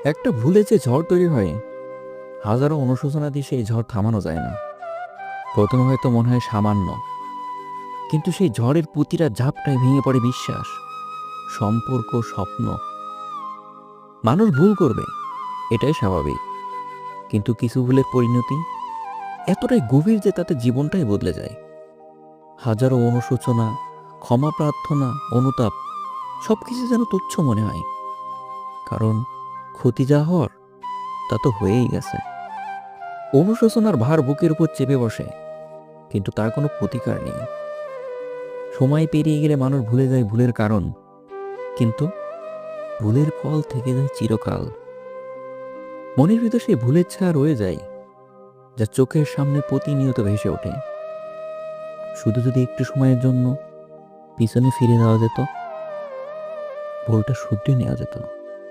একটা ভুলে যে ঝড় তৈরি হয়, হাজারো অনুশোচনা দিয়ে সেই ঝড় থামানো যায় না। প্রথমে হয়তো মনে হয় সামান্য, কিন্তু সেই ঝড়ের প্রতিটা ঝাপটায় ভেঙে পড়ে বিশ্বাস, সম্পর্ক, স্বপ্ন। মানুষ ভুল করবে, এটাই স্বাভাবিক, কিন্তু কিছু ভুলের পরিণতি এতটাই গভীর যে তাতে জীবনটাই বদলে যায়। হাজারো অনুশোচনা, ক্ষমা প্রার্থনা, অনুতাপ সবকিছু যেন তুচ্ছ মনে হয়, কারণ ক্ষতি যা হওয়ার তা তো হয়েই গেছে। অনুশোচনার ভার বুকের উপর চেপে বসে, কিন্তু তার কোনো প্রতিকার নেই। সময় পেরিয়ে গেলে মানুষ ভুলে যায় ভুলের কারণ, কিন্তু ভুলের ফল থেকে যায় চিরকাল। মনের ভিতর সেই ভুলের ছায়া রয়ে যায়, যা চোখের সামনে প্রতিনিয়ত ভেসে ওঠে। শুধু যদি একটু সময়ের জন্য পিছনে ফিরে যাওয়া যেত, ভুলটা শুধরে নেওয়া যেত।